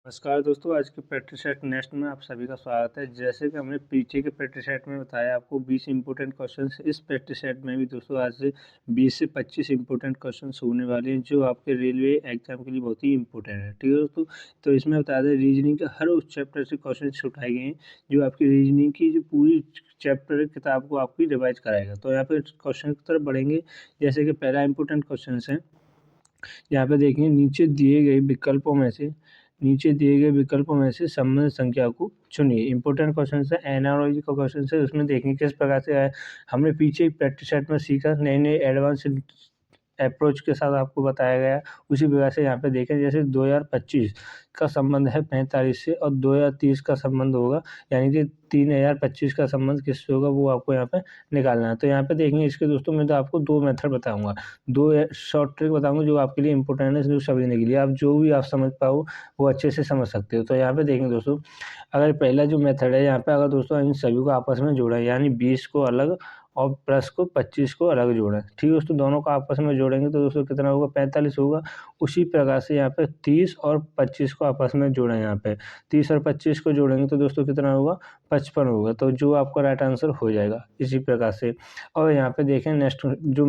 नमस्कार दोस्तों, आज के प्रैक्टिस सेट नेक्स्ट में आप सभी का स्वागत है। जैसे कि हमने पीछे के प्रैक्टिस सेट में बताया आपको 20 इंपॉर्टेंट क्वेश्चंस, इस प्रैक्टिस सेट में भी दोस्तों आज से 20 से 25 इंपॉर्टेंट क्वेश्चंस होने वाले हैं जो आपके रेलवे एग्जाम के लिए बहुत ही इंपॉर्टेंट है। ठीक है दोस्तों, तो इसमें बता दें रीजनिंग के हर उस चैप्टर से क्वेश्चन उठाए गए हैं जो आपकी रीजनिंग की जो पूरी चैप्टर किताब को आपकी रिवाइज कराएगा। तो यहाँ पे क्वेश्चन की तरफ बढ़ेंगे। जैसे कि पहला इंपॉर्टेंट क्वेश्चन है, यहाँ पे देखेंगे नीचे दिए गए विकल्पों में से संबंध संख्या को चुनिए। इंपॉर्टेंट क्वेश्चन है, एनालॉजी का क्वेश्चन है। उसमें देखेंगे किस प्रकार से है। हमने पीछे प्रैक्टिस सेट में सीखा, नए नए एडवांस अप्रोच के साथ आपको बताया गया। उसी प्रकार से यहाँ पे देखें, जैसे 2025 का संबंध है 45 से और 2030 का संबंध होगा, यानी कि 3025 का संबंध किससे होगा वो आपको यहाँ पे निकालना है। तो यहाँ पे देखेंगे इसके दोस्तों मैं तो आपको दो मेथड बताऊंगा, दो शॉर्ट ट्रिक बताऊंगा जो आपके लिए इंपॉर्टेंट है, जो समझने के लिए आप जो भी आप समझ पाओ वो अच्छे से समझ सकते हो। तो यहाँ पे देखेंगे दोस्तों, अगर पहला जो मेथड है यहाँ पे, अगर दोस्तों इन सभी को आपस में जोड़ा है, यानी 20 को अलग और प्लस को 25 को अलग जोड़ें। ठीक है दोस्तों, दोनों को आपस में जोड़ेंगे तो दोस्तों कितना होगा, 45 होगा। उसी प्रकार से यहाँ पे 30 और 25 को आपस में जोड़ें। यहाँ पे 30 और 25 को जोड़ेंगे तो दोस्तों कितना होगा, 55 होगा। तो जो आपका राइट आंसर हो जाएगा इसी प्रकार से। और यहाँ पे देखें नेक्स्ट जो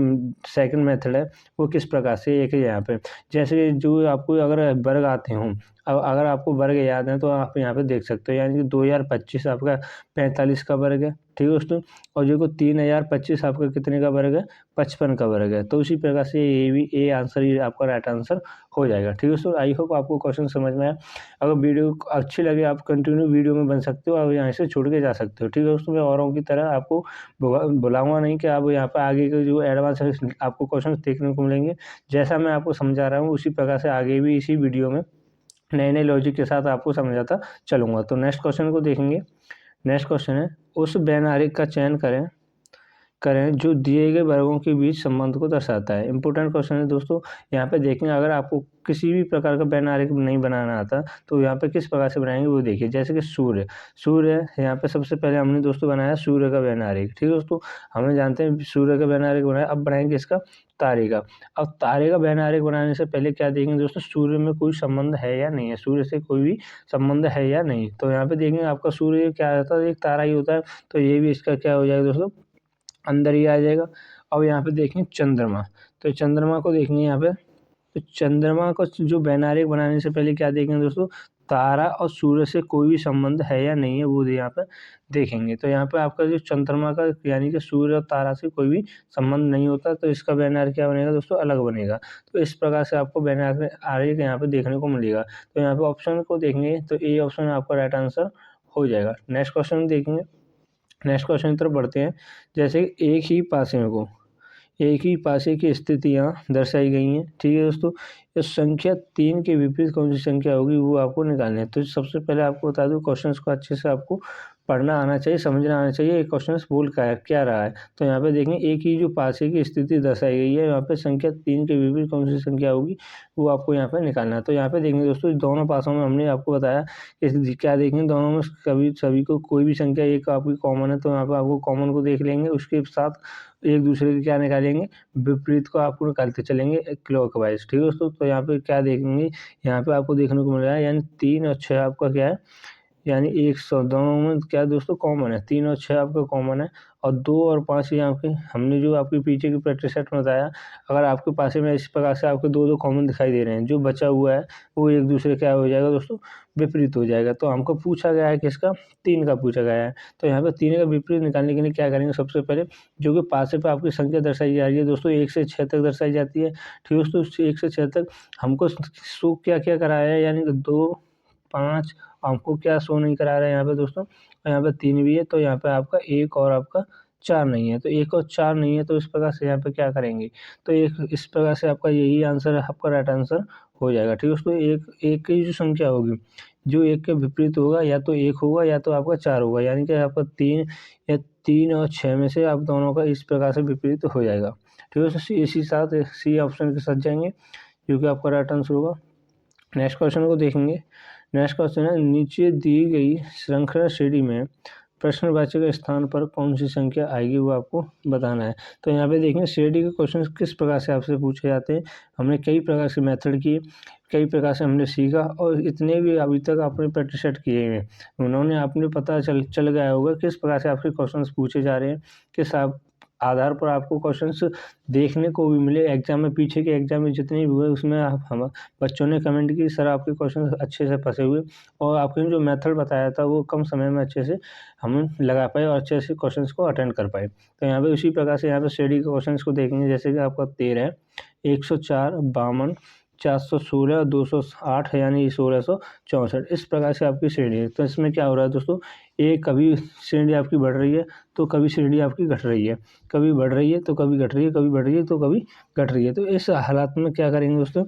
सेकंड मेथड है वो किस प्रकार से, एक है यहाँ पे, जैसे जो आपको अगर वर्ग आते हों, अब अगर आपको वर्ग याद है तो आप यहाँ पे देख सकते हो, यानी कि 2025 आपका 45 का वर्ग है। ठीक है दोस्तों, और जो को 3025 आपका कितने का वर्ग है, 55 का वर्ग है। तो उसी प्रकार से ये भी ए आंसर, ये आपका राइट आंसर हो जाएगा। ठीक है दोस्तों, आई होप आपको क्वेश्चन समझ में आया। अगर वीडियो अच्छी लगे आप कंटिन्यू वीडियो में बन सकते हो, आप यहाँ से छोड़ के जा सकते हो। ठीक है दोस्तों, मैं औरों की तरह आपको बुलाऊंगा नहीं कि आप यहाँ पर आगे के जो एडवांस आपको क्वेश्चन देखने को मिलेंगे। जैसा मैं आपको समझा रहा हूँ उसी प्रकार से आगे भी इसी वीडियो में नए नए लॉजिक के साथ आपको समझाता चलूँगा। तो नेक्स्ट क्वेश्चन को देखेंगे। नेक्स्ट क्वेश्चन है, उस बैन आरेख का चयन करें जो दिए गए वर्गों के बीच संबंध को दर्शाता है। इंपॉर्टेंट क्वेश्चन है दोस्तों। यहाँ पे देखेंगे, अगर आपको किसी भी प्रकार का बैन आरेख नहीं बनाना आता तो यहाँ पे किस प्रकार से बनाएंगे वो देखिए। जैसे कि सूर्य है, यहाँ पे सबसे पहले हमने दोस्तों बनाया सूर्य का बैन आरेख। ठीक है दोस्तों, हमें जानते हैं सूर्य का बैन आरेख बनाया। अब बनाएंगे इसका तारे का। अब तारे का बैन आरेख बनाने से पहले क्या देखेंगे दोस्तों, सूर्य में कोई संबंध है या नहीं है, सूर्य से कोई भी संबंध है या नहीं। तो यहाँ पे देखेंगे आपका सूर्य क्या होता है, एक तारा ही होता है। तो ये भी इसका क्या हो जाएगा दोस्तों, अंदर ही आ जाएगा। अब यहाँ पे देखें चंद्रमा, तो चंद्रमा को देखेंगे यहाँ पे, तो चंद्रमा को जो बैन आरेख बनाने से पहले क्या देखेंगे दोस्तों, तारा और सूर्य से कोई भी संबंध है या नहीं है वो यहाँ पे देखेंगे। तो यहाँ पे आपका जो चंद्रमा का यानी कि सूर्य और तारा से कोई भी संबंध नहीं होता, तो इसका बैन आरेख क्या बनेगा दोस्तों, अलग बनेगा। तो इस प्रकार से आपको बैन आरेख यहाँ पे देखने को मिलेगा। तो यहाँ पे ऑप्शन को देखेंगे तो ए ऑप्शन आपका राइट आंसर हो जाएगा। नेक्स्ट क्वेश्चन देखेंगे। नेक्स्ट क्वेश्चन की तरफ बढ़ते हैं। जैसे एक ही पासे की स्थितियाँ दर्शाई गई हैं। ठीक है दोस्तों, इस संख्या 3 के विपरीत कौन सी संख्या होगी वो आपको निकालना है। तो सबसे पहले आपको बता दूं, क्वेश्चंस को अच्छे से आपको पढ़ना आना चाहिए, समझना आना चाहिए ये क्वेश्चन बोल क्या रहा है। तो यहाँ पे देखें, एक ही जो पासे की स्थिति दर्शाई गई है, यहाँ पे संख्या 3 के विपरीत कौन सी संख्या होगी वो आपको यहाँ पे निकालना है। तो यहाँ पे देखेंगे दोस्तों, दोनों पासों में हमने आपको बताया कि क्या देखेंगे, दोनों में कभी सभी को कोई भी संख्या एक आपकी कॉमन है, तो यहाँ पे आपको कॉमन को देख लेंगे, उसके साथ एक दूसरे के क्या निकालेंगे, विपरीत को आपको निकालते चलेंगे क्लॉकवाइज। ठीक है दोस्तों, तो यहाँ पे क्या देखेंगे, यहाँ पे आपको देखने को मिल रहा है, यानी 3 और 6 आपका क्या है, यानी 100 दोनों में क्या दोस्तों कॉमन है, 3 और 6 आपका कॉमन है। और 2 और 5 यहाँ पे हमने जो आपकी पीछे की प्रैक्टिस सेट में बताया, अगर आपके पास में इस प्रकार से आपके दो कॉमन दिखाई दे रहे हैं, जो बचा हुआ है वो एक दूसरे क्या हो जाएगा दोस्तों, विपरीत हो जाएगा। तो हमको पूछा गया है किसका, 3 का पूछा गया है। तो यहाँ पे 3 का विपरीत निकालने के लिए क्या करेंगे, सबसे पहले जो कि पासे पे आपकी संख्या दर्शाई जा रही है दोस्तों, 1 से 6 तक दर्शाई जाती है। ठीक है दोस्तों, 1 से 6 तक हमको शो क्या क्या कराया है, यानी कि 2, 5 हमको क्या शो नहीं करा रहा है यहाँ पे दोस्तों, यहाँ पे 3 भी है। तो यहाँ पे आपका 1 और आपका 4 नहीं है, तो 1 और 4 नहीं है, तो इस प्रकार से यहाँ पे क्या करेंगे, तो एक इस प्रकार से आपका यही आंसर है, आपका राइट आंसर हो जाएगा। ठीक है दोस्तों, एक की जो संख्या होगी जो 1 के विपरीत होगा, या तो 1 होगा या तो आपका 4 होगा, यानी कि आपका 3 और 6 में से आप दोनों का इस प्रकार से विपरीत हो जाएगा। ठीक है दोस्तों, इसी साथ सी ऑप्शन के साथ जाएंगे जो कि आपका राइट आंसर होगा। नेक्स्ट क्वेश्चन को देखेंगे। नेक्स्ट क्वेश्चन है, नीचे दी गई श्रृंखला श्रेणी में प्रश्नवाची के स्थान पर कौन सी संख्या आएगी वो आपको बताना है। तो यहाँ पे देखें सीआईडी के क्वेश्चन किस प्रकार से आपसे पूछे जाते हैं। हमने कई प्रकार से मेथड किए, कई प्रकार से हमने सीखा और इतने भी अभी तक आपने प्रैक्टिस सेट किए हैं, उन्होंने आपने पता चल गया होगा किस प्रकार से आपके क्वेश्चंस पूछे जा रहे हैं, किस आधार पर आपको क्वेश्चंस देखने को भी मिले एग्जाम में। पीछे के एग्जाम में जितने भी हुए उसमें हम बच्चों ने कमेंट की सर आपके क्वेश्चन अच्छे से फंसे हुए, और आपने जो मेथड बताया था वो कम समय में अच्छे से हम लगा पाए और अच्छे से क्वेश्चंस को अटेंड कर पाए। तो यहाँ पे उसी प्रकार से यहाँ पे स्टडी के क्वेश्चंस को देखेंगे, जैसे कि आपका 13 104 52 416 और 208 यानी 1664, इस प्रकार से आपकी श्रेणी है। तो इसमें क्या हो रहा है दोस्तों, एक कभी श्रेणी आपकी बढ़ रही है तो कभी श्रेणी आपकी घट रही है, कभी बढ़ रही है तो कभी घट रही है, कभी बढ़ रही है तो कभी घट रही है। तो इस हालात में क्या करेंगे दोस्तों,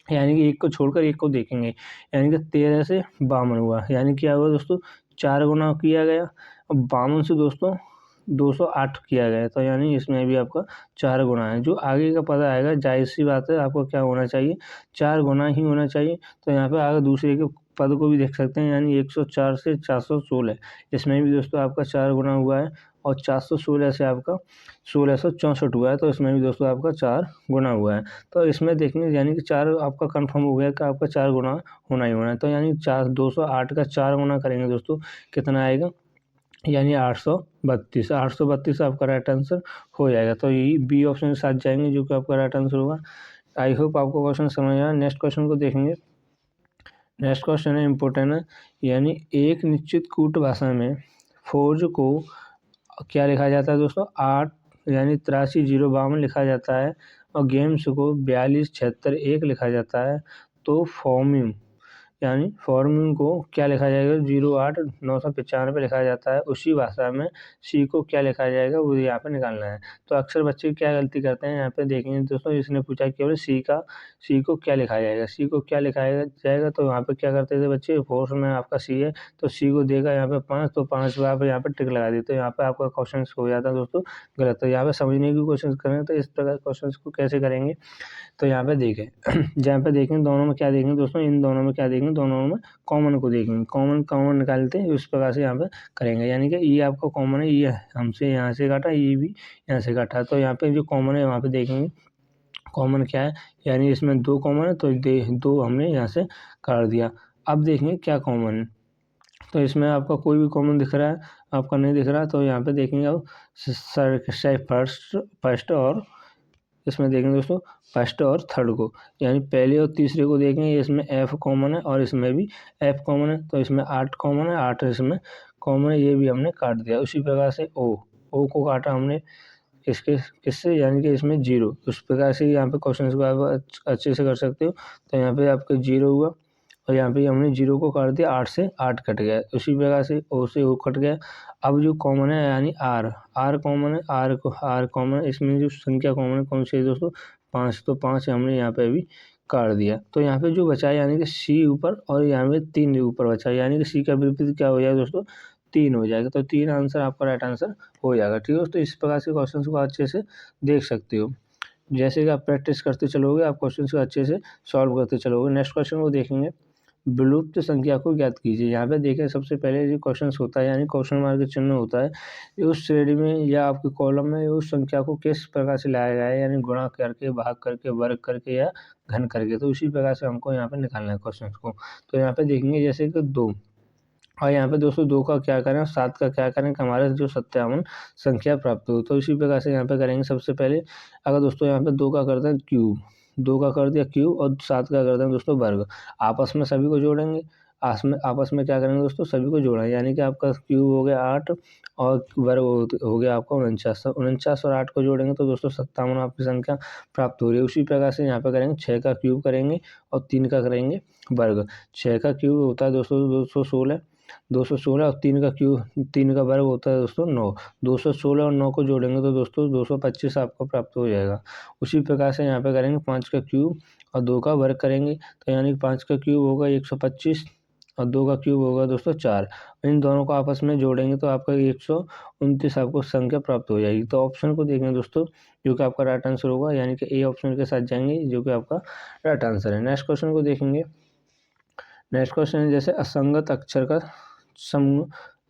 यानी कि एक को छोड़कर एक को देखेंगे, यानी कि 13 से 52 हुआ, यानी क्या हुआ दोस्तों 4 गुना किया गया। अब 52 से दोस्तों 208 किया गया, तो यानी इसमें भी आपका 4 गुना है। जो आगे का पता आएगा जाहिर सी बात है आपको क्या होना चाहिए, 4 गुना ही होना चाहिए। तो यहाँ पे आगे दूसरे के पद को भी देख सकते हैं, यानी 104 से 416, इसमें भी दोस्तों आपका 4 गुना हुआ है, और 416 से आपका 1664 हुआ है, तो इसमें भी दोस्तों आपका 4 गुना हुआ है। तो इसमें देखेंगे यानी कि 4 आपका कंफर्म हो गया कि आपका 4 गुना होना ही होना है। तो यानी 208 का 4 गुना करेंगे दोस्तों, कितना आएगा, यानी 832। 832 आपका राइट आंसर हो जाएगा। तो यही बी ऑप्शन के साथ जाएंगे जो कि आपका राइट आंसर होगा। आई होप आपको क्वेश्चन समझ आया। नेक्स्ट क्वेश्चन को देखेंगे। नेक्स्ट क्वेश्चन है इम्पोर्टेंट है, यानी एक निश्चित कूट भाषा में फौज को क्या लिखा जाता है दोस्तों, 8 यानी 83 052 लिखा जाता है, और गेम्स को 42 76 1 लिखा जाता है। तो फॉर्मिंग यानी फॉर्मिंग को क्या लिखा जाएगा, 08 995 लिखा जाता है। उसी भाषा में सी को क्या लिखा जाएगा वो यहाँ पे निकालना है। तो अक्सर बच्चे क्या गलती करते हैं, यहाँ पे देखेंगे दोस्तों, इसने पूछा केवल सी को क्या लिखा जाएगा, सी को क्या लिखा जाएगा। तो यहाँ पे क्या करते थे बच्चे, फोर्स में आपका सी है तो सी को देगा यहाँ पे 5, तो 5 को आप यहाँ पे टिक लगा दी, तो यहाँ पे आपका क्वेश्चन हो जाता है दोस्तों गलत। तो यहाँ पे समझने की कोशिश करें तो इस प्रकार क्वेश्चन को कैसे करेंगे। तो यहाँ पे देखें जहाँ पे देखें दोनों में क्या देखेंगे दोस्तों, इन दोनों में क्या देखेंगे, दोनों में कॉमन को देखेंगे, कॉमन निकालते हैं उस प्रकार से यहाँ पे करेंगे। यानी कि ये आपका कॉमन है, ये हमसे यहाँ से काटा, ये भी यहाँ से काटा, तो यहाँ पे जो कॉमन है वहाँ पे देखेंगे कॉमन क्या है, यानी इसमें 2 कॉमन है तो 2 हमने यहाँ से काट दिया। अब देखेंगे क्या कॉमन है, तो इसमें आपका कोई भी कॉमन दिख रहा है, आपका नहीं दिख रहा, तो यहाँ पे देखेंगे अब फर्स्ट और इसमें देखेंगे दोस्तों फर्स्ट और थर्ड को, यानी पहले और तीसरे को देखेंगे, इसमें एफ कॉमन है और इसमें भी एफ कॉमन है, तो इसमें 8 कॉमन है, 8 इसमें कॉमन है, ये भी हमने काट दिया। उसी प्रकार से ओ को काटा हमने इसके किससे, यानी कि इसमें 0, उस प्रकार से यहाँ पे क्वेश्चन को आप अच्छे से कर सकते हो। तो यहाँ पे आपका 0 हुआ और यहाँ पे हमने 0 को काट दिया, 8 से 8 कट गया, उसी प्रकार से ओ से ओ कट गया। अब जो कॉमन है यानी आर कॉमन है, आर कॉमन है, इसमें जो संख्या कॉमन है कौन सी है दोस्तों, 5, तो 5 हमने यहाँ पे भी काट दिया। तो यहाँ पे जो बचा है यानी कि सी ऊपर और यहाँ पे 3 ऊपर बचा, यानी कि सी का विपरीत क्या हो जाएगा दोस्तों, 3 हो जाएगा। तो 3 आंसर आपका राइट आंसर हो जाएगा। ठीक है, तो इस प्रकार से क्वेश्चन को अच्छे से देख सकते हो। जैसे कि आप प्रैक्टिस करते चलोगे आप क्वेश्चन को अच्छे से सॉल्व करते चलोगे। नेक्स्ट क्वेश्चन को देखेंगे, विलुप्त संख्या को ज्ञात कीजिए। यहाँ पे देखें सबसे पहले जो क्वेश्चन होता है यानी क्वेश्चन मार्क का चिन्ह होता है, उस श्रेणी में या आपके कॉलम में उस संख्या को किस प्रकार से लाया गया है, यानी गुणा करके, भाग करके, वर्ग करके या घन करके। तो उसी प्रकार से हमको यहाँ पे निकालना है क्वेश्चन को। तो यहाँ पे देखेंगे जैसे कि 2, और यहाँ पे दोस्तों 2 का क्या करें, 7 का क्या करें कि हमारे जो 57 संख्या प्राप्त हो। तो इसी प्रकार से यहाँ पे करेंगे। सबसे पहले अगर दोस्तों यहाँ पे 2 का करते हैं क्यूब, 2 का कर दिया क्यूब, और 7 का करते हैं दोस्तों वर्ग, आपस में सभी को जोड़ेंगे, आपस में क्या करेंगे दोस्तों, सभी को जोड़ेंगे, यानी कि आपका क्यूब हो गया 8 और वर्ग हो गया आपका 49। 49 और 8 को जोड़ेंगे तो दोस्तों 57 आपकी संख्या प्राप्त हो रही है। उसी प्रकार से यहाँ पे करेंगे, 6 का क्यूब करेंगे और 3 का करेंगे वर्ग। 6 का क्यूब होता है दोस्तों 216, 216 और 3 का क्यूब, 3 का वर्ग होता है दोस्तों 9। 216 और 9 को जोड़ेंगे तो दोस्तों 225 आपको प्राप्त हो जाएगा। उसी प्रकार से यहाँ पे करेंगे 5 का क्यूब और 2 का वर्ग करेंगे, तो यानी 5 का क्यूब होगा 125 और 2 का क्यूब होगा दोस्तों 4। इन दोनों को आपस में जोड़ेंगे तो आपका 129 आपको संख्या प्राप्त हो जाएगी। तो ऑप्शन को देखेंगे दोस्तों जो कि आपका राइट आंसर होगा, यानी कि ए ऑप्शन के साथ जाएंगे जो कि आपका राइट आंसर है। नेक्स्ट क्वेश्चन को देखेंगे। नेक्स्ट क्वेश्चन है जैसे असंगत अक्षर का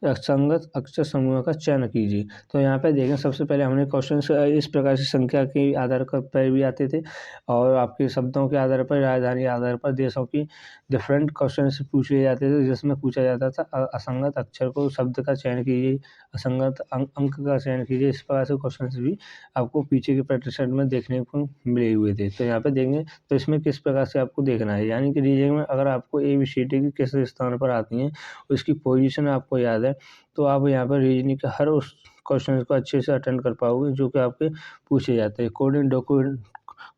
असंगत अक्षर समूह का चयन कीजिए। तो यहाँ पे देखें सबसे पहले हमने क्वेश्चन इस प्रकार से संख्या के आधार पर भी आते थे और आपके शब्दों के आधार पर, राजधानी के आधार पर देशों की डिफरेंट क्वेश्चन पूछे जाते थे, जिसमें पूछा जाता था असंगत अक्षर को शब्द का चयन कीजिए, असंगत अंक का चयन कीजिए। इस प्रकार से क्वेश्चन भी आपको पीछे के प्रैक्टिस सेट में देखने को मिले हुए थे। तो यहाँ पे देखेंगे तो इसमें किस प्रकार से आपको देखना है, यानी कि रीजनिंग में अगर आपको ABCD की किस स्थान पर आती है उसकी पोजीशन आपको याद है तो आप यहाँ पर रीजनिंग के हर उस क्वेश्चन को अच्छे से अटेंड कर पाओगे जो कि आपके पूछे जाते हैं।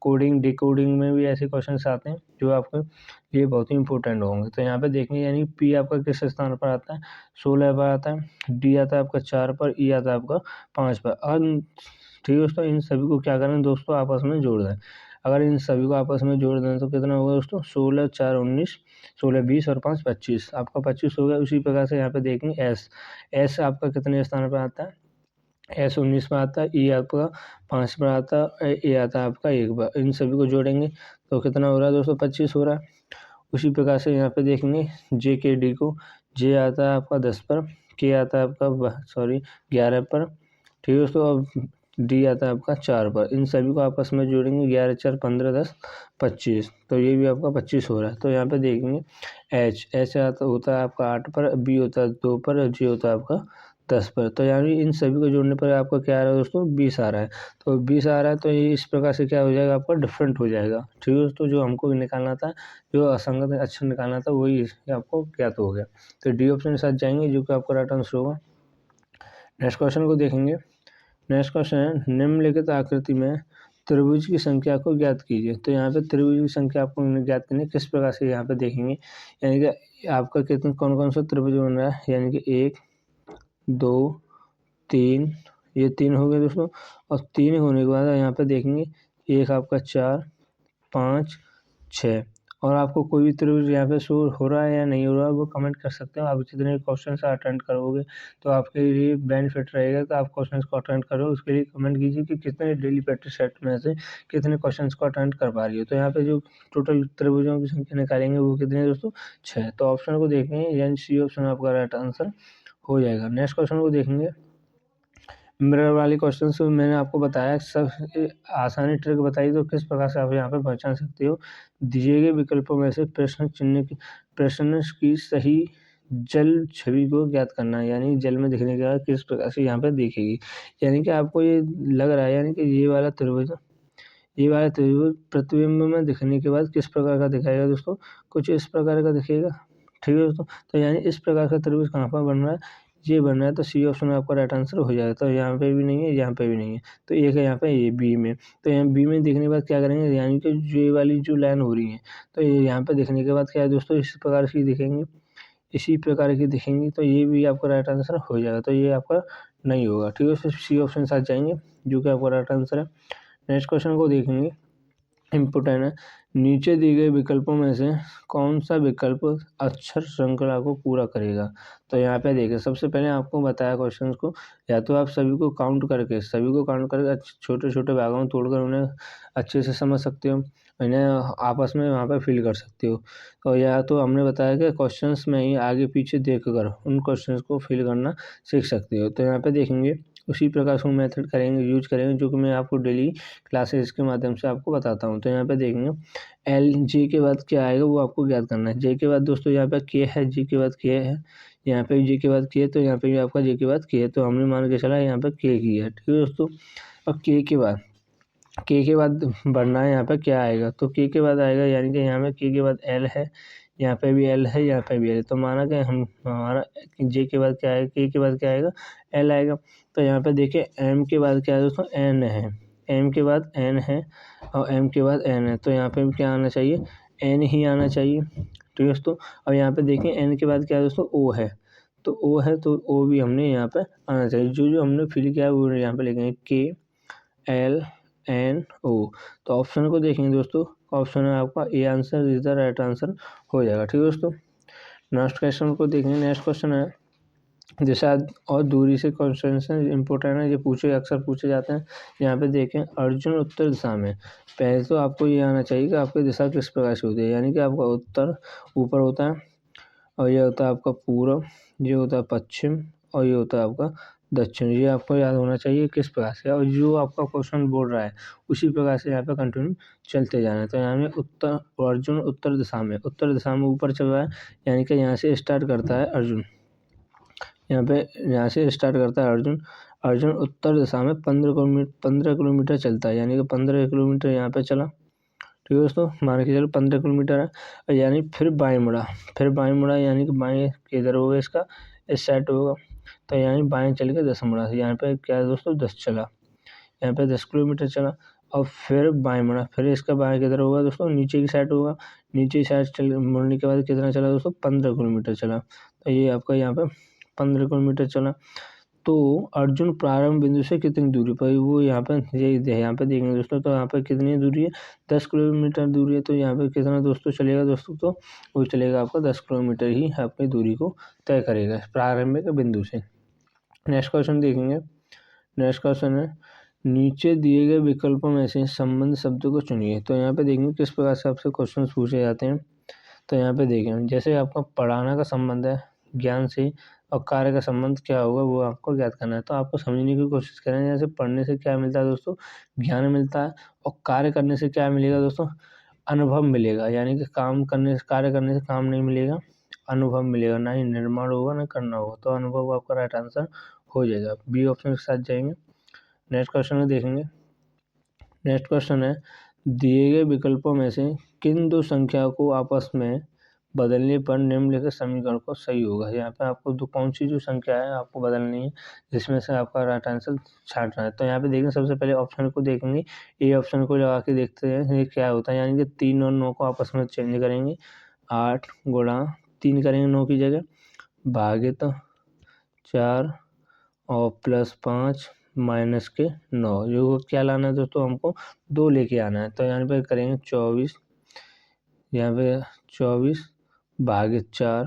कोडिंग डिकोडिंग में भी ऐसे क्वेश्चन आते हैं जो आपके लिए बहुत ही इंपॉर्टेंट होंगे। तो यहाँ पे देखेंगे यानी P आपका किस स्थान पर आता है, 16 पर आता है, D आता है आपका 4 पर, E आता है आपका 5 पर। और ठीक है दोस्तों, इन सभी को क्या करें दोस्तों, आपस में जोड़ दें। अगर इन सभी को आपस में जोड़ दें तो कितना होगा दोस्तों, 16 4 19, 16 20 और 5 25, आपका 25 हो गया। उसी प्रकार से यहाँ पे देखेंगे एस आपका कितने स्थान पर आता है, S 19 में आता है, E आपका 5 पर आता है, A आता है आपका 1 पर। इन सभी को जोड़ेंगे तो कितना हो रहा है दोस्तों, 25 हो रहा है। उसी प्रकार से यहाँ पे देखेंगे J के D को, J आता है आपका 10 पर, K आता है आपका 11 पर, ठीक है दोस्तों। अब D आता है आपका 4 पर। इन सभी को आपस में जोड़ेंगे, 11 4 15 10 25, तो ये भी आपका 25 हो रहा है। तो यहाँ पे देखेंगे H होता है आपका 8 पर, B होता है 2 पर, J होता है आपका 10 पर। तो यानी इन सभी को जोड़ने पर आपका क्या आ रहा है दोस्तों, 20 आ रहा है। तो 20 आ रहा है तो ये इस प्रकार से क्या हो जाएगा, आपका डिफरेंट हो जाएगा। ठीक है दोस्तों, जो हमको निकालना था, जो असंगत अक्षर निकालना था, वही आपको ज्ञात हो गया। तो D ऑप्शन के साथ जाएंगे जो कि आपका राइट आंसर होगा। नेक्स्ट क्वेश्चन को देखेंगे। नेक्स्ट क्वेश्चन है, निम्नलिखित आकृति में त्रिभुज की संख्या को ज्ञात कीजिए। तो यहाँ पे त्रिभुज की संख्या आपको ज्ञात करनी है, किस प्रकार से यहाँ पे देखेंगे, यानी कि आपका कितने कौन कौन सा त्रिभुज बन रहा है, यानी कि 1 2 3, ये 3 हो गए दोस्तों। और 3 होने के बाद यहाँ पे देखेंगे एक आपका 4 5 6, और आपको कोई भी त्रिभुज यहाँ पे शो हो रहा है या नहीं हो रहा है वो कमेंट कर सकते हो। आप जितने क्वेश्चन अटेंड करोगे तो आपके लिए बेनिफिट रहेगा कि आप क्वेश्चन को अटेंड करो। उसके लिए कमेंट कीजिए कि कितने डेली प्रैक्टिस सेट में से कितने क्वेश्चन को अटेंड कर पा रही हो। तो यहाँ पे जो टोटल त्रिभुजों की संख्या निकालेंगे वो कितने दोस्तों, 6। तो ऑप्शन को देखेंगे, यानी C ऑप्शन आपका राइट आंसर हो जाएगा। नेक्स्ट क्वेश्चन को देखेंगे। मिरर वाले क्वेश्चन से मैंने आपको बताया, सब आसानी ट्रिक बताई, तो किस प्रकार से आप यहाँ पे पहचान सकते हो। दिए गए विकल्पों में से प्रश्न की सही जल छवि को ज्ञात करना है, यानी जल में दिखने के बाद किस प्रकार से यहाँ पे दिखेगी। यानी कि आपको ये लग रहा है, यानी कि ये वाला त्रिभुज प्रतिबिंब में दिखने के बाद किस प्रकार का दिखाएगा दोस्तों, कुछ इस प्रकार का दिखेगा। ठीक है दोस्तों, तो यानी इस प्रकार का त्रिभुज कहाँ पर बन रहा है, ये बन रहा है। तो C ऑप्शन आपका राइट आंसर हो जाएगा। तो यहाँ पे भी नहीं है, यहाँ पे भी नहीं है, तो एक है यहाँ पे, ये B में। तो यहाँ B में देखने के बाद क्या करेंगे, यानी कि ये वाली जो लाइन हो रही है, तो ये यहाँ पे देखने के बाद क्या है दोस्तों, इस प्रकार से दिखेंगे, इसी प्रकार की दिखेंगी। तो ये भी आपका राइट आंसर हो जाएगा। तो ये आपका नहीं होगा। ठीक है, फिर C ऑप्शन साथ जाएंगे जो कि आपका राइट आंसर है। नेक्स्ट क्वेश्चन को देखेंगे, इम्पोर्टेंट है। नीचे दिए गए विकल्पों में से कौन सा विकल्प अक्षर श्रृंखला को पूरा करेगा। तो यहाँ पे देखिए, सबसे पहले आपको बताया क्वेश्चन को, या तो आप सभी को काउंट करके छोटे छोटे भागों में तोड़कर उन्हें अच्छे से समझ सकते हो, इन्हें आपस में वहाँ पे फिल कर सकते हो। और या तो हमने बताया कि क्वेश्चंस में ही आगे पीछे देखकर उन क्वेश्चंस को फिल करना सीख सकते हो। तो यहाँ पे देखेंगे उसी प्रकार से मेथड यूज करेंगे जो कि मैं आपको डेली क्लासेस के माध्यम से आपको बताता हूँ। तो यहाँ पे देखेंगे J के बाद क्या आएगा वो आपको ज्ञात करना है। J के बाद दोस्तों यहाँ पे K है, G के बाद K है, यहाँ पे J के बाद K है, तो यहाँ पे भी आपका J के बाद K है। तो हमने मान के चला यहाँ पे K की है। ठीक है दोस्तों, अब K के बाद बढ़ना है, यहाँ पे क्या आएगा, तो K के बाद आएगा, यानी कि यहाँ पे K के बाद L है, यहाँ पे भी L है, यहाँ पे भी L है। तो माना कि हमारा J के बाद क्या आएगा, K के बाद क्या आएगा, L आएगा। तो यहाँ पे देखिए M के बाद क्या है दोस्तों, N है, M के बाद N है और M के बाद N है। तो यहाँ पे भी क्या आना चाहिए, N ही आना चाहिए। ठीक है दोस्तों, अब यहाँ पे देखिए N के बाद क्या है दोस्तों, O है, तो O है, तो O भी हमने यहाँ पे आना चाहिए। जो हमने फिल किया है वो यहाँ पे लिखेंगे K L N O। तो ऑप्शन को देखेंगे दोस्तों, ऑप्शन है आपका A answer is the right answer हो जाएगा। ठीक है दोस्तों, नेक्स्ट क्वेश्चन को देखेंगे। नेक्स्ट क्वेश्चन है, जैसे और दूरी से क्वेश्चन इंपॉर्टेंट है, ये अक्सर पूछे जाते हैं। यहाँ पे देखें, अर्जुन उत्तर दिशा में, पहले तो आपको ये आना चाहिए कि आपकी दिशा किस प्रकार से होती है, यानी कि आपका उत्तर ऊपर होता है और यह होता है आपका पूर्व, ये होता है पश्चिम और ये होता है आपका दक्षिण। ये आपको याद होना चाहिए किस प्रकार से, और जो आपका क्वेश्चन बोल रहा है उसी प्रकार से यहाँ पे कंटिन्यू चलते जाना है। तो यहाँ में अर्जुन उत्तर दिशा में ऊपर चल रहा है, यानी कि यहाँ से स्टार्ट करता है अर्जुन, यहाँ से स्टार्ट करता है अर्जुन उत्तर दिशा में 15 किलोमीटर चलता है, यानी कि 15 किलोमीटर यहाँ पे चला। ठीक है दोस्तों, मान के चलो 15 किलोमीटर है, और यानी फिर बाएं मुड़ा, यानी कि बाएं किधर होगा, इसका इस साइड होगा। तो यानी बाएं चल के 10 मुड़ा, यहाँ पे क्या है दोस्तों 10 चला, यहाँ पे 10 किलोमीटर चला, और फिर बाएं मुड़ा, फिर इसका बाएं किधर होगा दोस्तों, नीचे की साइड होगा। नीचे की साइड चल मुड़ने के बाद कितना चला दोस्तों, 15 किलोमीटर चला। तो ये आपका यहाँ पे 15 किलोमीटर चला। तो अर्जुन प्रारंभ बिंदु से कितनी दूरी पर, वो यहाँ पे यहाँ पे देखेंगे दोस्तों। तो यहाँ पे कितनी दूरी है, 10 किलोमीटर दूरी है। तो यहाँ पे कितना दोस्तों चलेगा दोस्तों, तो वो चलेगा आपका 10 किलोमीटर ही अपनी दूरी को तय करेगा प्रारंभिक बिंदु से। नेक्स्ट क्वेश्चन देखेंगे। नेक्स्ट क्वेश्चन है, नीचे दिए गए विकल्पों में से संबंध शब्द को चुनिए। तो यहाँ पे देखेंगे किस प्रकार से आपसे क्वेश्चन पूछे जाते हैं। तो यहाँ पे देखें, जैसे आपका पढ़ाना का संबंध है ज्ञान से, और कार्य का संबंध क्या होगा वो आपको ज्ञात करना है। तो आपको समझने की कोशिश करें, जैसे पढ़ने से क्या मिलता है दोस्तों, ज्ञान मिलता है, और कार्य करने से क्या मिलेगा दोस्तों, अनुभव मिलेगा। यानी कि कार्य करने से काम नहीं मिलेगा, अनुभव मिलेगा, ना ही निर्माण होगा ना करना होगा। तो अनुभव आपका राइट आंसर हो जाएगा, बी ऑप्शन के साथ जाएंगे। नेक्स्ट क्वेश्चन में देखेंगे। नेक्स्ट क्वेश्चन है, दिए गए विकल्पों में से किन दो संख्या को आपस में बदलने पर निम्नलिखित समीकरण को सही होगा। यहाँ पे आपको कौन सी जो संख्या है आपको बदलनी है, जिसमें से आपका राइट आंसर छांटना है। तो यहाँ पे देखेंगे, सबसे पहले ऑप्शन को देखेंगे, ए ऑप्शन को लगा के देखते हैं ये क्या होता है। यानी कि 3 और 9 को आपस में चेंज करेंगे, 8 गुणा 3 करेंगे 9 की जगह, भागित 4 और +5 माइनस के 9। जो क्या लाना है दोस्तों, हमको 2 लेके आना है। तो यहाँ पे करेंगे 24, यहाँ पे 24 भागित 4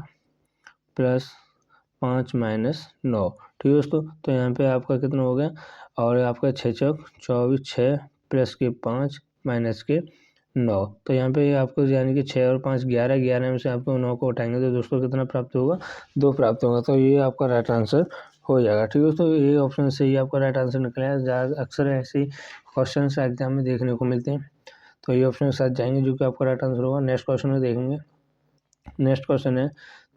+5 माइनस 9। ठीक है दोस्तों, तो यहाँ पे आपका कितना हो गया, और आपका 6 चौक 24, 6 प्लस के 5 माइनस के 9। तो यहाँ पे आपको यानी कि 6 और 5 11, 11 में से आपको 9 को उठाएंगे तो दोस्तों कितना प्राप्त होगा, 2 प्राप्त होगा। तो ये आपका राइट आंसर हो जाएगा। ठीक है दोस्तों, ये ऑप्शन से ही आपका राइट आंसर निकलेगा। अक्सर ऐसे क्वेश्चन एग्जाम में देखने को मिलते हैं। तो ये ऑप्शन के साथ जाएंगे जो कि आपका राइट आंसर होगा। नेक्स्ट क्वेश्चन में देखेंगे। नेक्स्ट क्वेश्चन है,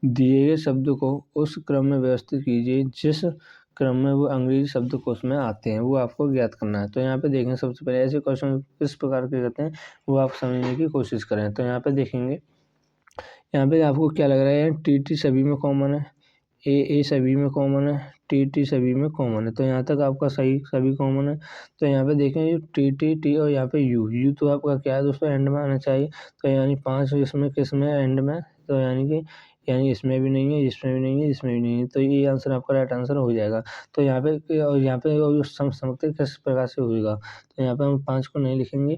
दिए गए शब्द को उस क्रम में व्यवस्थित कीजिए जिस क्रम में वो अंग्रेजी शब्दकोश में आते हैं, वो आपको ज्ञात करना है। तो यहाँ पे देखेंगे, सबसे पहले ऐसे क्वेश्चन किस प्रकार के कहते हैं वो आप समझने की कोशिश करें। तो यहाँ पे देखेंगे, यहाँ पे आपको क्या लग रहा है, टी सभी में कॉमन है, ए सभी में कॉमन है, टी सभी में कॉमन है। तो यहाँ तक आपका सही, सभी कॉमन है। तो यहाँ पे देखें, टी और यहाँ पे यू तो आपका क्या है दोस्तों, एंड में आना चाहिए। तो यानी 5 इसमें किस में, एंड में। तो यानी इसमें भी नहीं है, इसमें भी नहीं है, इसमें भी नहीं है। तो ये आंसर आपका राइट आंसर हो जाएगा। तो यहाँ पे समझते किस प्रकार से होगा। तो यहाँ पे हम 5 को नहीं लिखेंगे।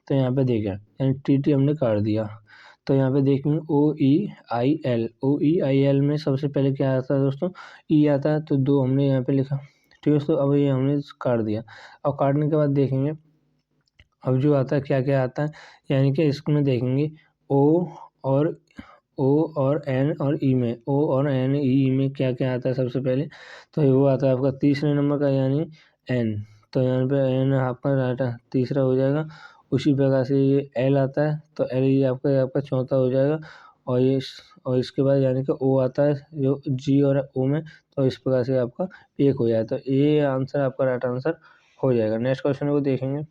तो यहाँ पे देखें, यानी टी हमने काट दिया। तो यहाँ पे देखेंगे ओ ई आई एल में सबसे पहले क्या आता है दोस्तों, ई आता है। तो 2 हमने यहाँ पे लिखा। ठीक है दोस्तों, अब ये हमने काट दिया। और काटने के बाद देखेंगे अब जो आता है क्या क्या आता है, यानी कि इसमें देखेंगे ओ और एन और ई में, ओ और एन ई में क्या क्या आता है सबसे पहले। तो वो आता है आपका तीसरे नंबर का, यानी एन। तो यहाँ पे एन आपका राइट तीसरा हो जाएगा। उसी प्रकार से ये एल आता है, तो एल ये आपका चौथा हो जाएगा। और इसके बाद यानी कि ओ आता है जो जी और ओ में, तो इस प्रकार से आपका 1 हो जाए। तो ये आंसर आपका राइट आंसर हो जाएगा। नेक्स्ट क्वेश्चन को देखेंगे।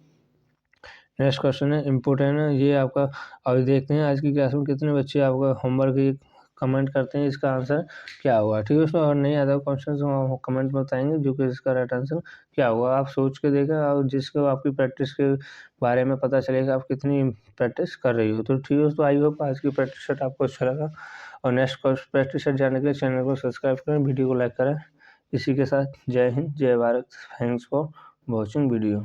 नेक्स्ट क्वेश्चन है इम्पोर्टेंट है ये आपका। अभी देखते हैं आज की क्लास में कितने बच्चे आपका होमवर्क कमेंट करते हैं इसका आंसर क्या हुआ। ठीक है दोस्तों, और नहीं आता क्वेश्चन तो हम कमेंट में बताएंगे जो कि इसका राइट आंसर क्या हुआ। आप सोच के देखें, और जिसको आपकी प्रैक्टिस के बारे में पता चलेगा आप कितनी प्रैक्टिस कर रही हो। तो ठीक है दोस्तों, आई होप आज की प्रैक्टिस सेट आपको अच्छा लगा। और नेक्स्ट प्रैक्टिस सेट जानने के लिए चैनल को सब्सक्राइब करें, वीडियो को लाइक करें। इसी के साथ जय हिंद, जय Bharat. Thanks for watching video.